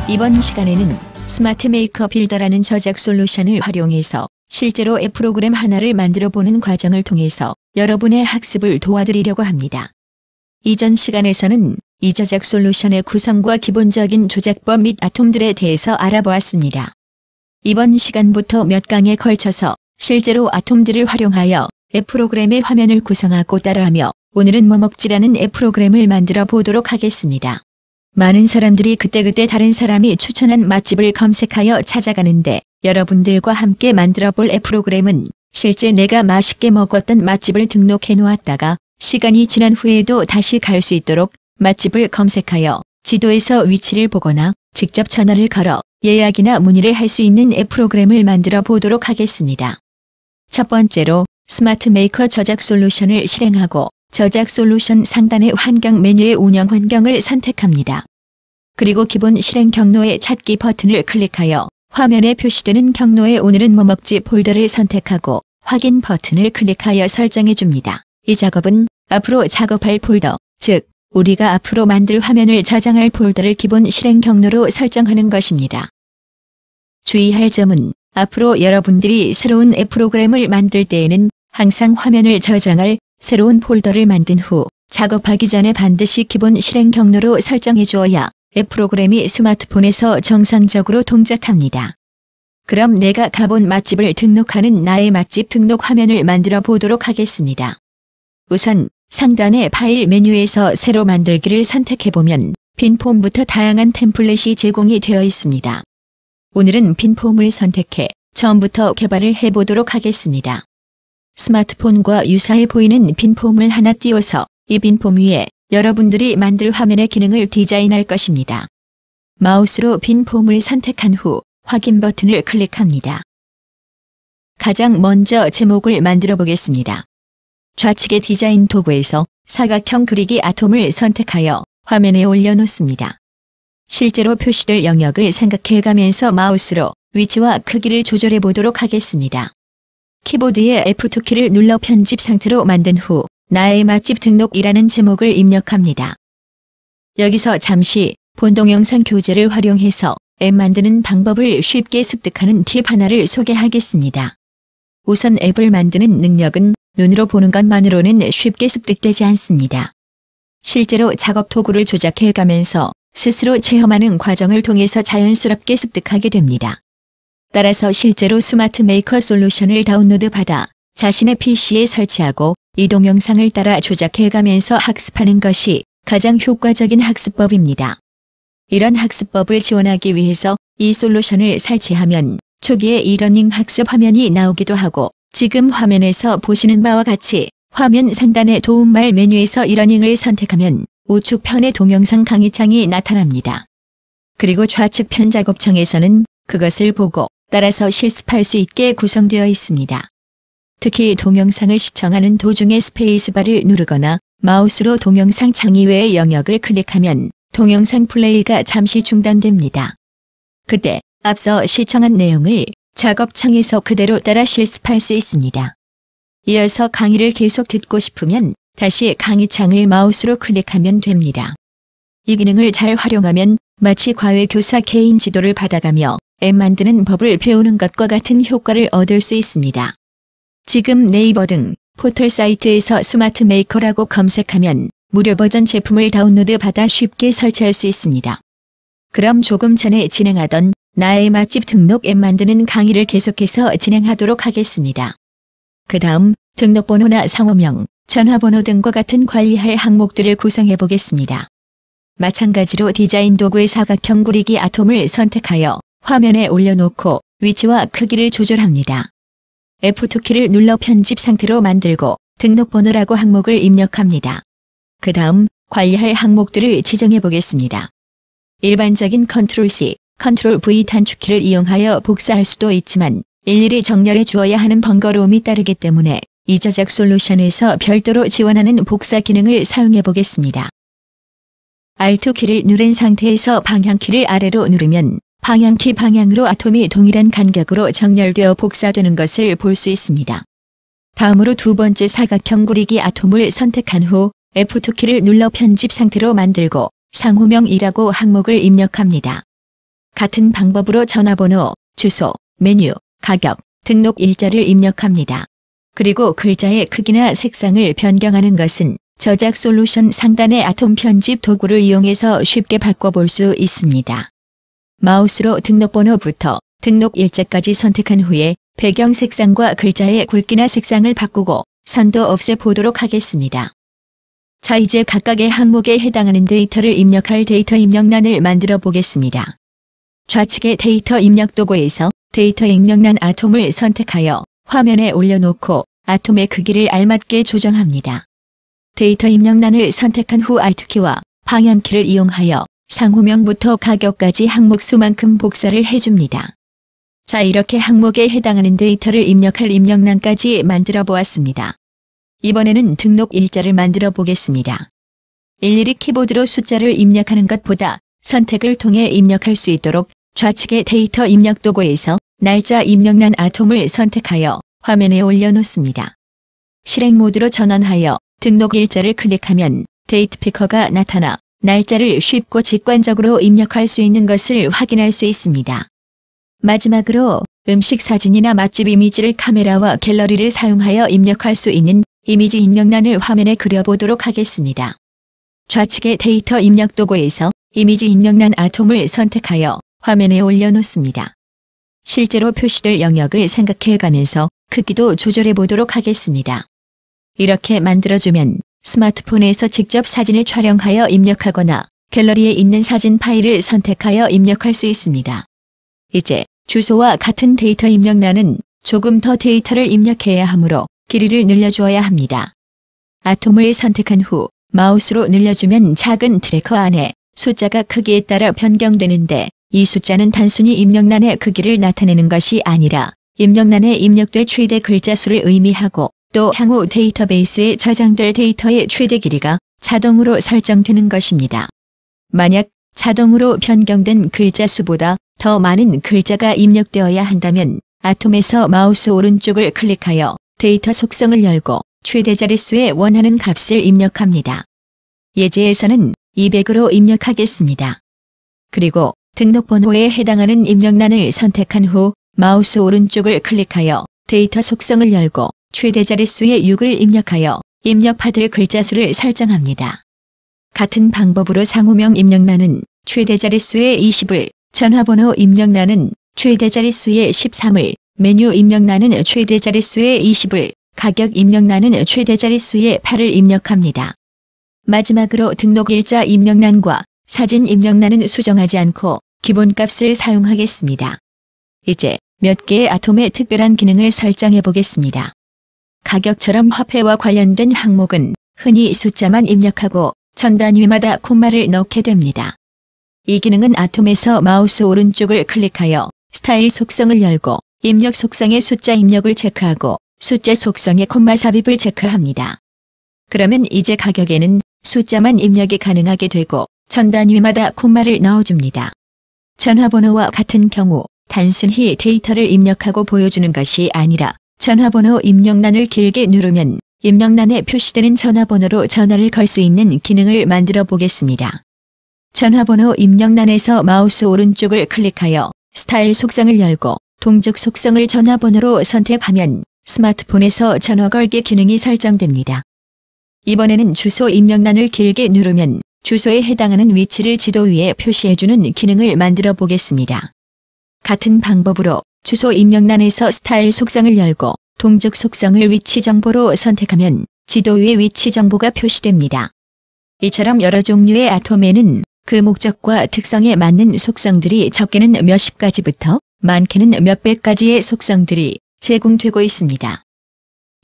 이번 시간에는 스마트 메이커 빌더라는 저작 솔루션을 활용해서 실제로 앱 프로그램 하나를 만들어 보는 과정을 통해서 여러분의 학습을 도와드리려고 합니다. 이전 시간에서는 이 저작 솔루션의 구성과 기본적인 조작법 및 아톰들에 대해서 알아보았습니다. 이번 시간부터 몇 강에 걸쳐서 실제로 아톰들을 활용하여 앱 프로그램의 화면을 구성하고 따라하며 오늘은 뭐먹지라는 앱 프로그램을 만들어 보도록 하겠습니다. 많은 사람들이 그때그때 다른 사람이 추천한 맛집을 검색하여 찾아가는데 여러분들과 함께 만들어 볼 앱 프로그램은 실제 내가 맛있게 먹었던 맛집을 등록해 놓았다가 시간이 지난 후에도 다시 갈 수 있도록 맛집을 검색하여 지도에서 위치를 보거나 직접 전화를 걸어 예약이나 문의를 할 수 있는 앱 프로그램을 만들어 보도록 하겠습니다. 첫 번째로 스마트 메이커 저작 솔루션을 실행하고 저작 솔루션 상단의 환경 메뉴의 운영 환경을 선택합니다. 그리고 기본 실행 경로의 찾기 버튼을 클릭하여 화면에 표시되는 경로의 오늘은 뭐먹지 폴더를 선택하고 확인 버튼을 클릭하여 설정해 줍니다. 이 작업은 앞으로 작업할 폴더, 즉 우리가 앞으로 만들 화면을 저장할 폴더를 기본 실행 경로로 설정하는 것입니다. 주의할 점은 앞으로 여러분들이 새로운 앱 프로그램을 만들 때에는 항상 화면을 저장할 새로운 폴더를 만든 후 작업하기 전에 반드시 기본 실행 경로로 설정해 주어야 앱 프로그램이 스마트폰에서 정상적으로 동작합니다. 그럼 내가 가본 맛집을 등록하는 나의 맛집 등록 화면을 만들어 보도록 하겠습니다. 우선 상단의 파일 메뉴에서 새로 만들기를 선택해보면 빈 폼부터 다양한 템플릿이 제공이 되어 있습니다. 오늘은 빈 폼을 선택해 처음부터 개발을 해보도록 하겠습니다. 스마트폰과 유사해 보이는 빈 폼을 하나 띄워서 이 빈 폼 위에 여러분들이 만들 화면의 기능을 디자인할 것입니다. 마우스로 빈 폼을 선택한 후 확인 버튼을 클릭합니다. 가장 먼저 제목을 만들어 보겠습니다. 좌측의 디자인 도구에서 사각형 그리기 아톰을 선택하여 화면에 올려놓습니다. 실제로 표시될 영역을 생각해가면서 마우스로 위치와 크기를 조절해 보도록 하겠습니다. 키보드의 F2키를 눌러 편집 상태로 만든 후 나의 맛집 등록이라는 제목을 입력합니다. 여기서 잠시 본 동영상 교재를 활용해서 앱 만드는 방법을 쉽게 습득하는 팁 하나를 소개하겠습니다. 우선 앱을 만드는 능력은 눈으로 보는 것만으로는 쉽게 습득되지 않습니다. 실제로 작업 도구를 조작해가면서 스스로 체험하는 과정을 통해서 자연스럽게 습득하게 됩니다. 따라서 실제로 스마트 메이커 솔루션을 다운로드 받아 자신의 PC에 설치하고 이 동영상을 따라 조작해가면서 학습하는 것이 가장 효과적인 학습법입니다. 이런 학습법을 지원하기 위해서 이 솔루션을 설치하면 초기에 이러닝 학습 화면이 나오기도 하고 지금 화면에서 보시는 바와 같이 화면 상단의 도움말 메뉴에서 이러닝을 선택하면 우측편의 동영상 강의창이 나타납니다. 그리고 좌측편 작업창에서는 그것을 보고 따라서 실습할 수 있게 구성되어 있습니다. 특히 동영상을 시청하는 도중에 스페이스바를 누르거나 마우스로 동영상 창이외의 영역을 클릭하면 동영상 플레이가 잠시 중단됩니다. 그때 앞서 시청한 내용을 작업창에서 그대로 따라 실습할 수 있습니다. 이어서 강의를 계속 듣고 싶으면 다시 강의창을 마우스로 클릭하면 됩니다. 이 기능을 잘 활용하면 마치 과외 교사 개인 지도를 받아가며 앱 만드는 법을 배우는 것과 같은 효과를 얻을 수 있습니다. 지금 네이버 등 포털 사이트에서 스마트 메이커라고 검색하면 무료 버전 제품을 다운로드 받아 쉽게 설치할 수 있습니다. 그럼 조금 전에 진행하던 나의 맛집 등록 앱 만드는 강의를 계속해서 진행하도록 하겠습니다. 그 다음 등록번호나 상호명, 전화번호 등과 같은 관리할 항목들을 구성해 보겠습니다. 마찬가지로 디자인 도구의 사각형 그리기 아톰을 선택하여 화면에 올려놓고 위치와 크기를 조절합니다. F2키를 눌러 편집 상태로 만들고 등록번호라고 항목을 입력합니다. 그 다음 관리할 항목들을 지정해 보겠습니다. 일반적인 Ctrl+C, Ctrl+V 단축키를 이용하여 복사할 수도 있지만 일일이 정렬해 주어야 하는 번거로움이 따르기 때문에 이 저작 솔루션에서 별도로 지원하는 복사 기능을 사용해 보겠습니다. Alt 키를 누른 상태에서 방향키를 아래로 누르면 방향키 방향으로 아톰이 동일한 간격으로 정렬되어 복사되는 것을 볼 수 있습니다. 다음으로 두 번째 사각형 그리기 아톰을 선택한 후 F2키를 눌러 편집 상태로 만들고 상호명이라고 항목을 입력합니다. 같은 방법으로 전화번호, 주소, 메뉴, 가격, 등록 일자를 입력합니다. 그리고 글자의 크기나 색상을 변경하는 것은 저작 솔루션 상단의 아톰 편집 도구를 이용해서 쉽게 바꿔볼 수 있습니다. 마우스로 등록번호부터 등록 일자까지 선택한 후에 배경 색상과 글자의 굵기나 색상을 바꾸고 선도 없애보도록 하겠습니다. 자, 이제 각각의 항목에 해당하는 데이터를 입력할 데이터 입력란을 만들어 보겠습니다. 좌측의 데이터 입력 도구에서 데이터 입력란 아톰을 선택하여 화면에 올려놓고 아톰의 크기를 알맞게 조정합니다. 데이터 입력란을 선택한 후 Alt키와 방향키를 이용하여 상호명부터 가격까지 항목 수만큼 복사를 해줍니다. 자, 이렇게 항목에 해당하는 데이터를 입력할 입력란까지 만들어 보았습니다. 이번에는 등록 일자를 만들어 보겠습니다. 일일이 키보드로 숫자를 입력하는 것보다 선택을 통해 입력할 수 있도록 좌측의 데이터 입력 도구에서 날짜 입력란 아톰을 선택하여 화면에 올려놓습니다. 실행 모드로 전환하여 등록 일자를 클릭하면 데이트 피커가 나타나 날짜를 쉽고 직관적으로 입력할 수 있는 것을 확인할 수 있습니다. 마지막으로 음식 사진이나 맛집 이미지를 카메라와 갤러리를 사용하여 입력할 수 있는 이미지 입력란을 화면에 그려보도록 하겠습니다. 좌측의 데이터 입력 도구에서 이미지 입력란 아톰을 선택하여 화면에 올려놓습니다. 실제로 표시될 영역을 생각해가면서 크기도 조절해 보도록 하겠습니다. 이렇게 만들어주면 스마트폰에서 직접 사진을 촬영하여 입력하거나 갤러리에 있는 사진 파일을 선택하여 입력할 수 있습니다. 이제 주소와 같은 데이터 입력란은 조금 더 데이터를 입력해야 하므로 길이를 늘려주어야 합니다. 아톰을 선택한 후 마우스로 늘려주면 작은 트래커 안에 숫자가 크기에 따라 변경되는데 이 숫자는 단순히 입력란의 크기를 나타내는 것이 아니라 입력란에 입력될 최대 글자 수를 의미하고 또 향후 데이터베이스에 저장될 데이터의 최대 길이가 자동으로 설정되는 것입니다. 만약 자동으로 변경된 글자 수보다 더 많은 글자가 입력되어야 한다면 아톰에서 마우스 오른쪽을 클릭하여 데이터 속성을 열고 최대 자릿수에 원하는 값을 입력합니다. 예제에서는 200으로 입력하겠습니다. 그리고 등록번호에 해당하는 입력란을 선택한 후 마우스 오른쪽을 클릭하여 데이터 속성을 열고 최대 자릿수의 6을 입력하여 입력받을 글자 수를 설정합니다. 같은 방법으로 상호명 입력란은 최대 자릿수의 20을, 전화번호 입력란은 최대 자릿수의 13을, 메뉴 입력란은 최대 자릿수의 20을, 가격 입력란은 최대 자릿수의 8을 입력합니다. 마지막으로 등록 일자 입력란과 사진 입력란은 수정하지 않고 기본값을 사용하겠습니다. 이제 몇 개의 아톰의 특별한 기능을 설정해 보겠습니다. 가격처럼 화폐와 관련된 항목은 흔히 숫자만 입력하고 전 단위마다 콤마를 넣게 됩니다. 이 기능은 아톰에서 마우스 오른쪽을 클릭하여 스타일 속성을 열고 입력 속성의 숫자 입력을 체크하고 숫자 속성의 콤마 삽입을 체크합니다. 그러면 이제 가격에는 숫자만 입력이 가능하게 되고 전 단위마다 콤마를 넣어줍니다. 전화번호와 같은 경우 단순히 데이터를 입력하고 보여주는 것이 아니라 전화번호 입력란을 길게 누르면 입력란에 표시되는 전화번호로 전화를 걸 수 있는 기능을 만들어 보겠습니다. 전화번호 입력란에서 마우스 오른쪽을 클릭하여 스타일 속성을 열고 동적 속성을 전화번호로 선택하면 스마트폰에서 전화 걸기 기능이 설정됩니다. 이번에는 주소 입력란을 길게 누르면 주소에 해당하는 위치를 지도 위에 표시해주는 기능을 만들어 보겠습니다. 같은 방법으로 주소 입력란에서 스타일 속성을 열고 동적 속성을 위치 정보로 선택하면 지도 위에 위치 정보가 표시됩니다. 이처럼 여러 종류의 아톰에는 그 목적과 특성에 맞는 속성들이 적게는 몇십 가지부터 많게는 몇백 가지의 속성들이 제공되고 있습니다.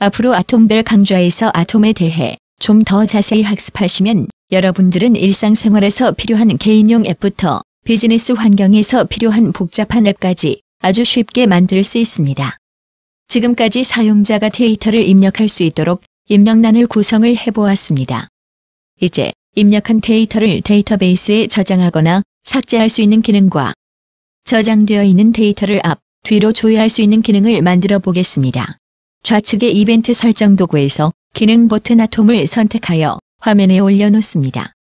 앞으로 아톰별 강좌에서 아톰에 대해 좀 더 자세히 학습하시면 여러분들은 일상생활에서 필요한 개인용 앱부터 비즈니스 환경에서 필요한 복잡한 앱까지 아주 쉽게 만들 수 있습니다. 지금까지 사용자가 데이터를 입력할 수 있도록 입력란을 구성을 해보았습니다. 이제 입력한 데이터를 데이터베이스에 저장하거나 삭제할 수 있는 기능과 저장되어 있는 데이터를 앞, 뒤로 조회할 수 있는 기능을 만들어 보겠습니다. 좌측의 이벤트 설정 도구에서 기능 버튼 아톰을 선택하여 화면에 올려놓습니다.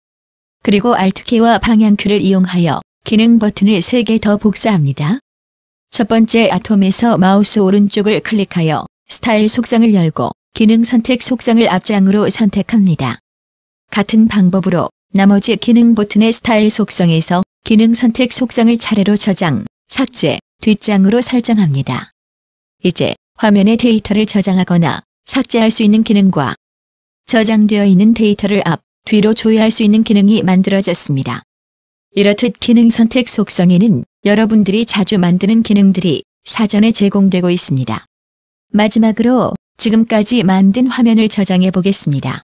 그리고 Alt키와 방향키를 이용하여 기능 버튼을 3개 더 복사합니다. 첫 번째 아톰에서 마우스 오른쪽을 클릭하여 스타일 속성을 열고 기능 선택 속성을 앞장으로 선택합니다. 같은 방법으로 나머지 기능 버튼의 스타일 속성에서 기능 선택 속성을 차례로 저장, 삭제, 뒷장으로 설정합니다. 이제 화면에 데이터를 저장하거나 삭제할 수 있는 기능과 저장되어 있는 데이터를 앞, 뒤로 조회할 수 있는 기능이 만들어졌습니다. 이렇듯 기능 선택 속성에는 여러분들이 자주 만드는 기능들이 사전에 제공되고 있습니다. 마지막으로 지금까지 만든 화면을 저장해 보겠습니다.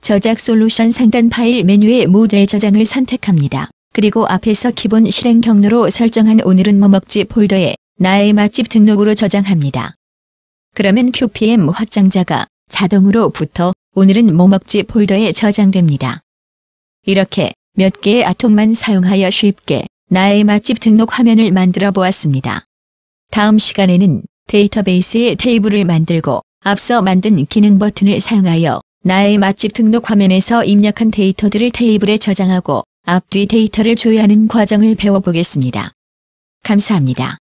저작 솔루션 상단 파일 메뉴의 모델 저장을 선택합니다. 그리고 앞에서 기본 실행 경로로 설정한 오늘은 뭐 먹지 폴더에 나의 맛집 등록으로 저장합니다. 그러면 QPM 확장자가 자동으로 붙어 오늘은 뭐 먹지 폴더에 저장됩니다. 이렇게 몇 개의 아톰만 사용하여 쉽게 나의 맛집 등록 화면을 만들어 보았습니다. 다음 시간에는 데이터베이스에 테이블을 만들고 앞서 만든 기능 버튼을 사용하여 나의 맛집 등록 화면에서 입력한 데이터들을 테이블에 저장하고 앞뒤 데이터를 조회하는 과정을 배워보겠습니다. 감사합니다.